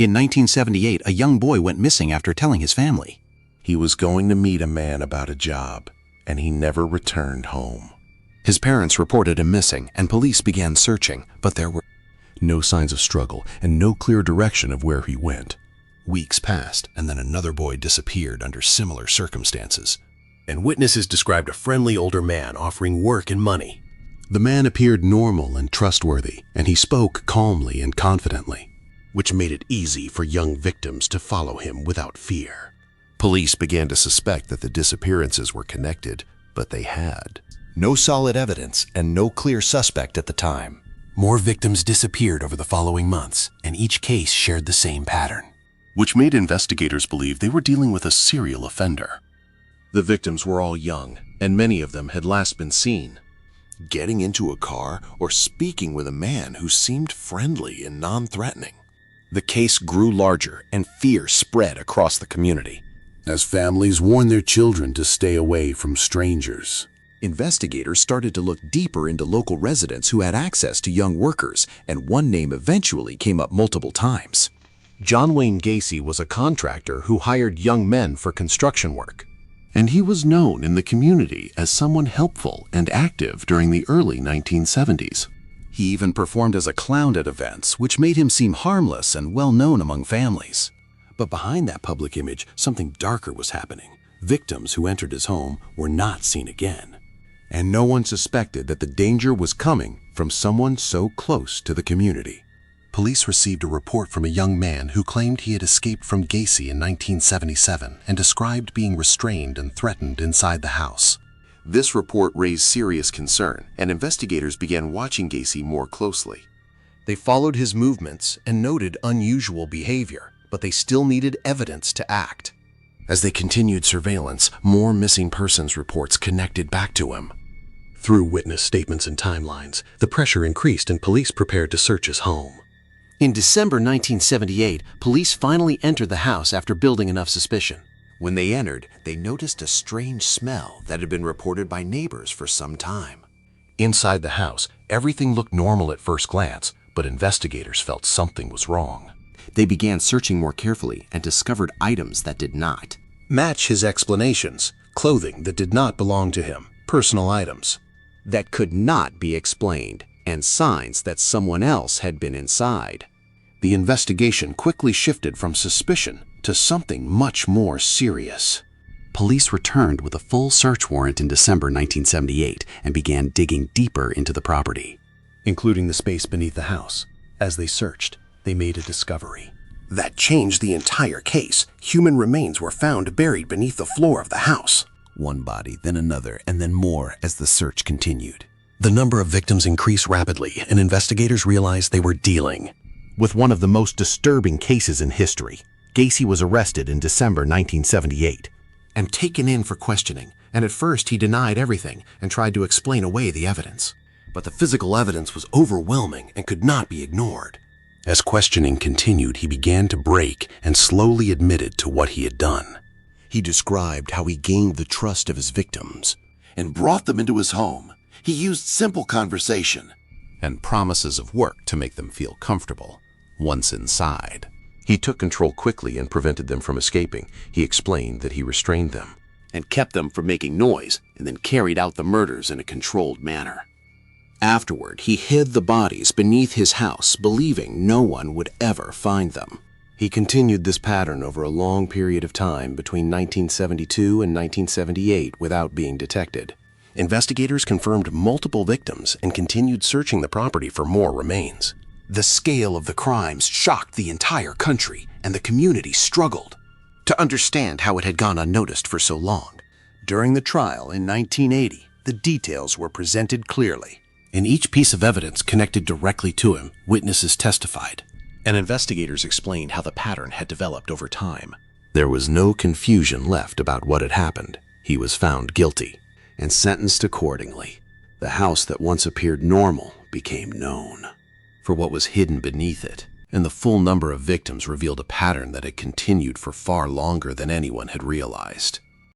In 1978, a young boy went missing after telling his family. He was going to meet a man about a job, and he never returned home. His parents reported him missing, and police began searching, but there were no signs of struggle and no clear direction of where he went. Weeks passed, and then another boy disappeared under similar circumstances. And witnesses described a friendly older man offering work and money. The man appeared normal and trustworthy, and he spoke calmly and confidently, which made it easy for young victims to follow him without fear. Police began to suspect that the disappearances were connected, but they had no solid evidence and no clear suspect at the time. More victims disappeared over the following months, and each case shared the same pattern, which made investigators believe they were dealing with a serial offender. The victims were all young, and many of them had last been seen getting into a car or speaking with a man who seemed friendly and non-threatening. The case grew larger, and fear spread across the community. As families warned their children to stay away from strangers, investigators started to look deeper into local residents who had access to young workers, and one name eventually came up multiple times. John Wayne Gacy was a contractor who hired young men for construction work. And he was known in the community as someone helpful and active during the early 1970s. He even performed as a clown at events, which made him seem harmless and well-known among families. But behind that public image, something darker was happening. Victims who entered his home were not seen again. And no one suspected that the danger was coming from someone so close to the community. Police received a report from a young man who claimed he had escaped from Gacy in 1977 and described being restrained and threatened inside the house. This report raised serious concern, and investigators began watching Gacy more closely. They followed his movements and noted unusual behavior, but they still needed evidence to act. As they continued surveillance, more missing persons reports connected back to him. Through witness statements and timelines, the pressure increased and police prepared to search his home. In December 1978, police finally entered the house after building enough suspicion. When they entered, they noticed a strange smell that had been reported by neighbors for some time. Inside the house, everything looked normal at first glance, but investigators felt something was wrong. They began searching more carefully and discovered items that did not match his explanations, clothing that did not belong to him, personal items that could not be explained, and signs that someone else had been inside. The investigation quickly shifted from suspicion to something much more serious. Police returned with a full search warrant in December 1978 and began digging deeper into the property, including the space beneath the house. As they searched, they made a discovery that changed the entire case. Human remains were found buried beneath the floor of the house. One body, then another, and then more as the search continued. The number of victims increased rapidly, and investigators realized they were dealing with one of the most disturbing cases in history. Gacy was arrested in December 1978 and taken in for questioning, and at first he denied everything and tried to explain away the evidence. But the physical evidence was overwhelming and could not be ignored. As questioning continued, he began to break and slowly admitted to what he had done. He described how he gained the trust of his victims and brought them into his home. He used simple conversation and promises of work to make them feel comfortable once inside. He took control quickly and prevented them from escaping. He explained that he restrained them and kept them from making noise, and then carried out the murders in a controlled manner. Afterward, he hid the bodies beneath his house, believing no one would ever find them. He continued this pattern over a long period of time between 1972 and 1978 without being detected. Investigators confirmed multiple victims and continued searching the property for more remains. The scale of the crimes shocked the entire country, and the community struggled to understand how it had gone unnoticed for so long. During the trial in 1980, the details were presented clearly. In each piece of evidence connected directly to him, witnesses testified, and investigators explained how the pattern had developed over time. There was no confusion left about what had happened. He was found guilty and sentenced accordingly. The house that once appeared normal became known for what was hidden beneath it, and the full number of victims revealed a pattern that had continued for far longer than anyone had realized.